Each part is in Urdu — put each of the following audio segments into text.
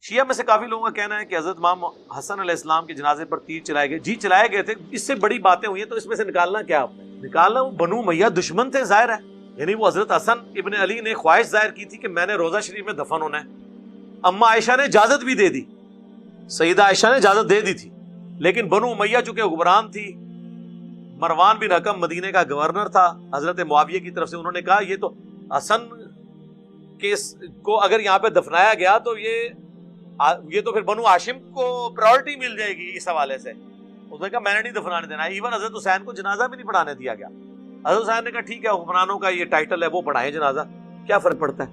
شیعہ میں سے کافی لوگوں کا کہنا ہے کہ حضرت امام حسن علیہ السلام کے جنازے پر تیر چلائے گئے. جی چلائے گئے تھے, اس سے بڑی باتیں ہوئی ہیں, تو اس میں سے نکالنا کیا آپ نے؟ نکالنا وہ بنو امیہ دشمن تھے, ظاہر ہے. یعنی وہ حضرت حسن ابن علی نے خواہش ظاہر کی تھی کہ میں نے روضہ شریف میں دفن ہونا ہے. اما عائشہ نے اجازت بھی دے دی, سیدہ عائشہ نے اجازت دے دی تھی, لیکن بنو امیہ چونکہ حکمران تھی, مروان بن حکم مدینے کا گورنر تھا حضرت معاویہ کی طرف سے, انہوں نے کہا یہ تو حسن کو اگر یہاں پہ دفنایا گیا تو یہ تو پھر بنو ہاشم کو پرائورٹی مل جائے گی اس حوالے سے. اس نے کہا میں نے نہیں دفنانے دینا. ایون حضرت حسین کو جنازہ بھی نہیں پڑھانے دیا گیا. حضرت حسین نے کہا ٹھیک ہے, حکمرانوں کا یہ ٹائٹل ہے, وہ پڑھائیں جنازہ, کیا فرق پڑتا ہے.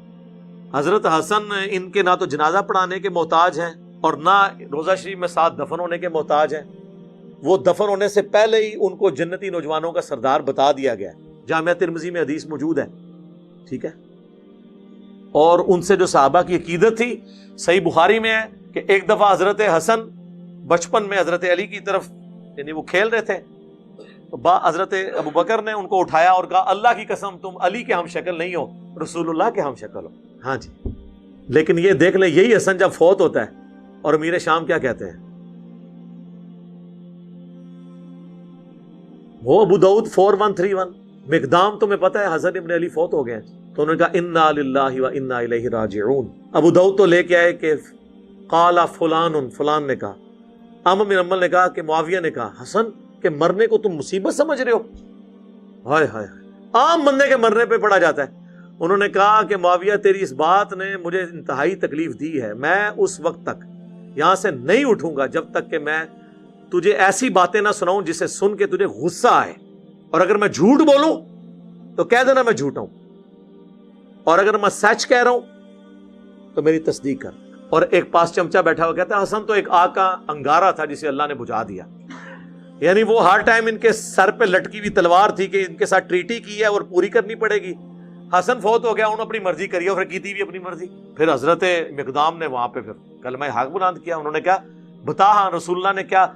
حضرت حسن ان کے نہ تو جنازہ پڑھانے کے محتاج ہیں اور نہ روضہ شریف میں ساتھ دفن ہونے کے محتاج ہیں. وہ دفن ہونے سے پہلے ہی ان کو جنتی نوجوانوں کا سردار بتا دیا گیا ہے. جامعہ ترمذی میں حدیث موجود ہے, ٹھیک ہے. اور ان سے جو صحابہ کی عقیدت تھی, صحیح بخاری میں ہے کہ ایک دفعہ حضرت حسن بچپن میں حضرت علی کی طرف, یعنی وہ کھیل رہے تھے, تو حضرت ابو بکر نے ان کو اٹھایا اور کہا اللہ کی قسم تم علی کے ہم شکل نہیں ہو, رسول اللہ کے ہم شکل ہو. ہاں جی, لیکن یہ دیکھ لیں, یہی حسن جب فوت ہوتا ہے اور امیر شام کیا کہتے ہیں, وہ ابو داؤد 4131, مقدام تمہیں پتہ ہے حسن ابن علی فوت ہو گئے, تو انہوں نے کہا انا للہ و انا الیہ راجعون. ابو داؤد تو لے کے آئے کہ قال فلان, فلان نے کہا, عمرو بن حنبل نے کہا کہ معاویہ نے کہا حسن کے مرنے کو تم مصیبت سمجھ رہے ہو. ہائے ہائے, عام بندے کے مرنے پہ پڑا جاتا ہے. انہوں نے کہا کہ معاویہ تیری اس بات نے مجھے انتہائی تکلیف دی ہے, میں اس وقت تک یہاں سے نہیں اٹھوں گا جب تک کہ میں تجھے ایسی باتیں نہ سناؤں جسے سن کے تجھے غصہ آئے, اور اگر میں جھوٹ بولوں تو کہہ دینا میں جھوٹا ہوں, اور اگر میں سچ کہہ رہا ہوں تو میری تصدیق کر. اور ایک پاس چمچا بیٹھا ہوا کہتا ہے حسن تو ایک آگ کا انگارہ تھا جسے اللہ نے بجھا دیا. یعنی وہ ہر ٹائم ان کے سر پہ لٹکی ہوئی تلوار تھی کہ ان کے ساتھ ٹریٹی کی ہے اور پوری کرنی پڑے گی. حسن فوت ہو گیا, انہوں نے اپنی مرضی کری اور پھر کی تھی بھی اپنی مرضی. پھر حضرت مقدام نے وہاں پہ پھر کلمہ حق بلند کیا. انہوں نے کہا بتا, ہاں رسول اللہ نے کیا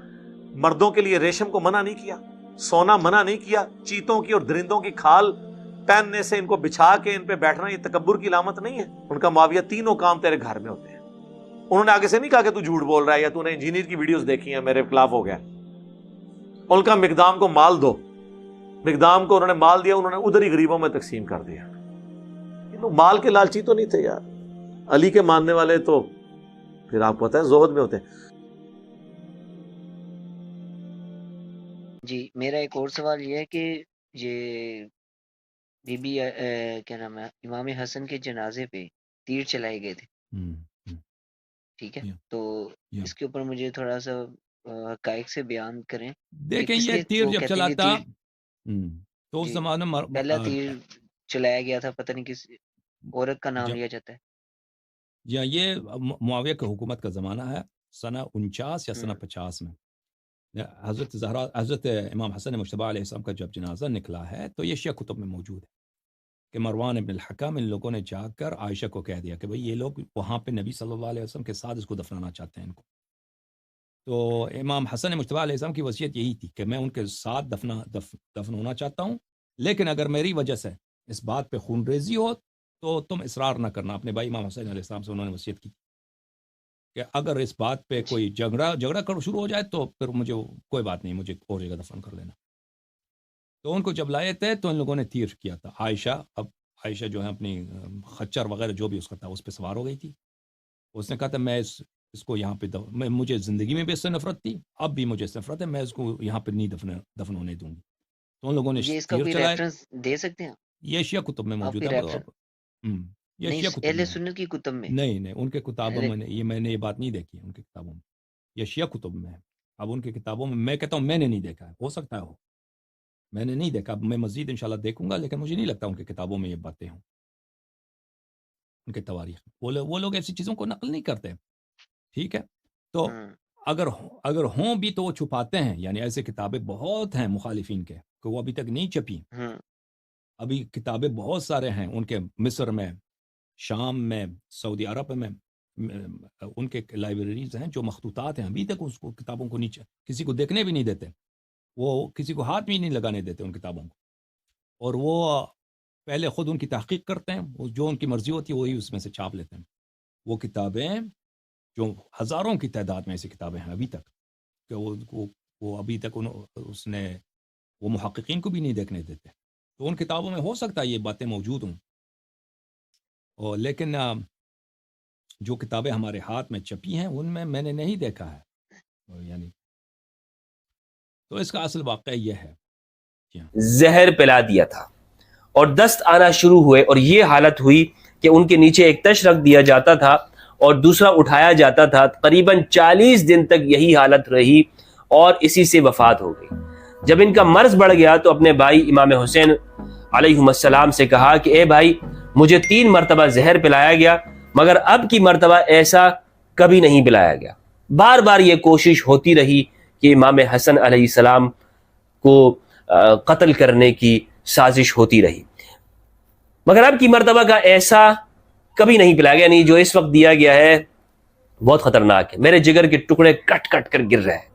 مردوں کے لیے ریشم کو منع نہیں کیا, سونا منع نہیں کیا, چیتوں کی اور درندوں کی کھال پہننے سے ان کو بچھا کے ان پہ بیٹھنا یہ تکبر کی علامت نہیں ہے. ان کا معاویہ تینوں کام تیرے گھر میں ہوتے ہیں. انہوں نے آگے سے نہیں کہا کہ تو جھوٹ بول رہا ہے یا تو نے انجینئر کی ویڈیوز دیکھی ہیں میرے خلاف ہو گیا. ان کا مقدام کو مال دو, مقدام کو انہوں نے مال دیا, انہوں نے ادھر ہی غریبوں میں تقسیم کر دیا. مال کے لالچی تو نہیں تھے یار. علی کے ماننے والے تو پھر آپ کو پتہ ہے زہد میں ہوتے ہیں. جی میرا ایک اور سوال یہ ہے کہ یہ بی بی کیا نام ہے امام حسن کے جنازے پہ تیر چلائے گئے تھے, ٹھیک ہے, تو اس کے اوپر مجھے تھوڑا سا حقائق سے بیان کریں. دیکھیں کس یہ لیے تیر وہ جب کہتے ہیں چلا کہ تھا تیر تو اس جی زمانے میں پہلا تیر چلایا گیا تھا, پتہ نہیں کس عورت کا نام لیا جاتا ہے. یا یہ معاویہ کی حکومت کا زمانہ ہے, سنہ 49 یا سنہ 50 میں. حضرت زہرا, حضرت امام حسن مجتبی علیہ السلام کا جب جنازہ نکلا ہے تو یہ شیعہ کتب میں موجود ہے کہ مروان بن الحکم ان لوگوں نے جا کر عائشہ کو کہہ دیا کہ بھئی یہ لوگ وہاں پہ نبی صلی اللہ علیہ وسلم کے ساتھ اس کو دفنانا چاہتے ہیں ان کو. تو امام حسن مجتبی علیہ السلام کی وصیت یہی تھی کہ میں ان کے ساتھ دفن ہونا چاہتا ہوں, لیکن اگر میری وجہ سے اس بات پہ خون ریزی ہو تو تم اصرار نہ کرنا. اپنے بھائی امام حسین علیہ السلام سے انہوں نے وصیت کی کہ اگر اس بات پہ کوئی جھگڑا شروع ہو جائے تو پھر مجھے کوئی بات نہیں, مجھے اور جگہ دفن کر لینا. تو ان کو جب لائے تھے تو ان لوگوں نے تیر کیا تھا. عائشہ جو ہے اپنی خچر وغیرہ جو بھی اس کا تھا اس پہ سوار ہو گئی تھی. اس نے کہا تھا میں اس کو یہاں پہ مجھے زندگی میں بھی اس سے نفرت تھی, اب بھی مجھے اس سے نفرت ہے, میں اس کو یہاں پہ نہیں دفن ہونے دوں گی. تو ان لوگوں نے یہ اس کا تیر کوئی چلائے. ریفرنس دے سکتے ہیں یہ شیعہ کتب میں آپ موجود کوئی ہے. ریفرنس؟ یہ نہیں شیعہ کتب اہل میں ہے. سنت کی کتب میں نہیں ان کے کتابوں میں نے یہ بات نہیں دیکھی ہے ان کی کتابوں میں. یہ شیعہ کتب میں ہے. اب ان کی کتابوں میں کہتا ہوں میں نے نہیں دیکھا ہے, ہو سکتا ہے ہو, میں نے نہیں دیکھا. میں مزید انشاءاللہ دیکھوں گا, لیکن مجھے نہیں لگتا ان کی کتابوں میں یہ باتیں ہوں. ان کے تواریخ وہ لوگ ایسی چیزوں کو نقل نہیں کرتے, ٹھیک ہے. تو اگر ہوں بھی تو وہ چھپاتے ہیں. یعنی ایسے کتابیں بہت ہیں مخالفین کے کہ وہ ابھی تک نہیں چھپی. ابھی کتابیں بہت سارے ہیں ان کے, مصر میں, شام میں, سعودی عرب میں ان کے لائبریریز ہیں جو مخطوطات ہیں, ابھی تک اس کو کتابوں کو نیچے کسی کو دیکھنے بھی نہیں دیتے, وہ کسی کو ہاتھ بھی نہیں لگانے دیتے ان کتابوں کو. اور وہ پہلے خود ان کی تحقیق کرتے ہیں, جو ان کی مرضی ہوتی ہے وہی اس میں سے چھاپ لیتے ہیں. وہ کتابیں جو ہزاروں کی تعداد میں ایسی کتابیں ہیں ابھی تک کہ وہ ابھی تک اس نے وہ محققین کو بھی نہیں دیکھنے دیتے. تو ان کتابوں میں ہو سکتا ہے یہ باتیں موجود ہوں، اور لیکن جو کتابیں ہمارے ہاتھ میں چھپی ہیں ان میں میں نے نہیں دیکھا ہے. یعنی تو اس کا اصل واقعہ یہ ہے زہر پلا دیا تھا اور دست آنا شروع ہوئے، اور یہ حالت ہوئی کہ ان کے نیچے ایک تش رکھ دیا جاتا تھا اور دوسرا اٹھایا جاتا تھا. تقریباً 40 دن تک یہی حالت رہی اور اسی سے وفات ہو گئی. جب ان کا مرض بڑھ گیا تو اپنے بھائی امام حسین علیہ السلام سے کہا کہ اے بھائی، مجھے 3 مرتبہ زہر پلایا گیا مگر اب کی مرتبہ ایسا کبھی نہیں پلایا گیا. بار بار یہ کوشش ہوتی رہی کہ امام حسن علیہ السلام کو قتل کرنے کی سازش ہوتی رہی، مگر اب کی مرتبہ کا ایسا کبھی نہیں پلایا گیا. یعنی جو اس وقت دیا گیا ہے بہت خطرناک ہے، میرے جگر کے ٹکڑے کٹ کٹ کر گر رہے ہیں.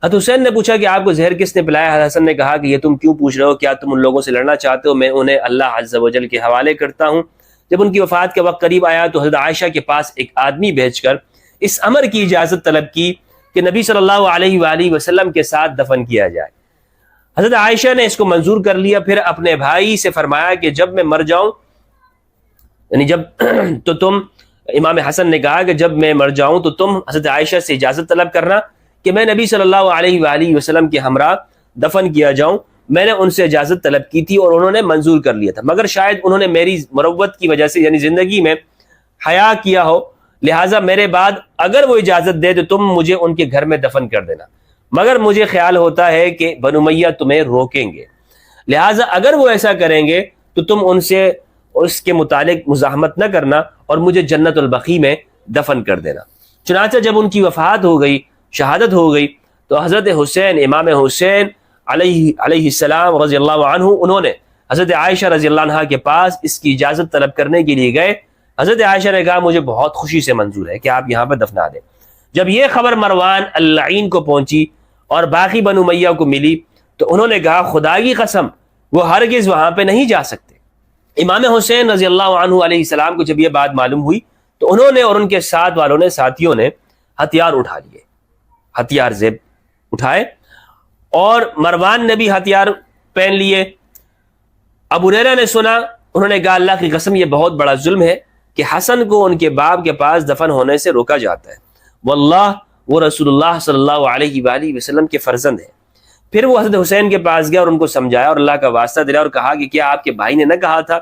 حضرت حسین نے پوچھا کہ آپ کو زہر کس نے پلایا؟ حضرت حسن نے کہا کہ یہ تم کیوں پوچھ رہے ہو؟ کیا تم ان لوگوں سے لڑنا چاہتے ہو؟ میں انہیں اللہ عز و جل کے حوالے کرتا ہوں. جب ان کی وفات کا وقت قریب آیا تو حضرت عائشہ کے پاس ایک آدمی بھیج کر اس امر کی اجازت طلب کی کہ نبی صلی اللہ علیہ وآلہ وسلم کے ساتھ دفن کیا جائے. حضرت عائشہ نے اس کو منظور کر لیا. پھر اپنے بھائی سے فرمایا کہ جب میں مر جاؤں، یعنی جب تو تم، امام حسن نے کہا کہ جب میں مر جاؤں تو تم حضرت عائشہ سے اجازت طلب کرنا کہ میں نبی صلی اللہ علیہ وآلہ وسلم کے ہمراہ دفن کیا جاؤں. میں نے ان سے اجازت طلب کی تھی اور انہوں نے منظور کر لیا تھا، مگر شاید انہوں نے میری مروت کی وجہ سے یعنی زندگی میں حیا کیا ہو، لہٰذا میرے بعد اگر وہ اجازت دے تو تم مجھے ان کے گھر میں دفن کر دینا. مگر مجھے خیال ہوتا ہے کہ بنو امیہ تمہیں روکیں گے، لہٰذا اگر وہ ایسا کریں گے تو تم ان سے اس کے متعلق مزاحمت نہ کرنا اور مجھے جنت البقیع میں دفن کر دینا. چنانچہ جب ان کی وفات ہو گئی، شہادت ہو گئی، تو حضرت حسین، امام حسین علیہ السلام رضی اللہ عنہ، انہوں نے حضرت عائشہ رضی اللہ عنہ کے پاس اس کی اجازت طلب کرنے کے لیے گئے. حضرت عائشہ نے کہا مجھے بہت خوشی سے منظور ہے کہ آپ یہاں پر دفنا دیں. جب یہ خبر مروان اللعین کو پہنچی اور باقی بنو امیہ کو ملی تو انہوں نے کہا خدا کی قسم وہ ہرگز وہاں پہ نہیں جا سکتے. امام حسین رضی اللہ عنہ علیہ السلام کو جب یہ بات معلوم ہوئی تو انہوں نے اور ان کے ساتھ والوں نے، ساتھیوں نے ہتھیار اٹھا لیے، ہتھیار زیب اٹھائے اور مروان نے بھی ہتھیار پہن لیے. ابو ہریرہ نے سنا، انہوں نے کہا اللہ کی قسم یہ بہت بڑا ظلم ہے کہ حسن کو ان کے باپ کے پاس دفن ہونے سے روکا جاتا ہے، واللہ وہ رسول اللہ صلی اللہ علیہ وآلہ وسلم کے فرزند ہیں. پھر وہ حضرت حسین کے پاس گیا اور ان کو سمجھایا اور اللہ کا واسطہ دلایا اور کہا کہ کیا آپ کے بھائی نے نہ کہا تھا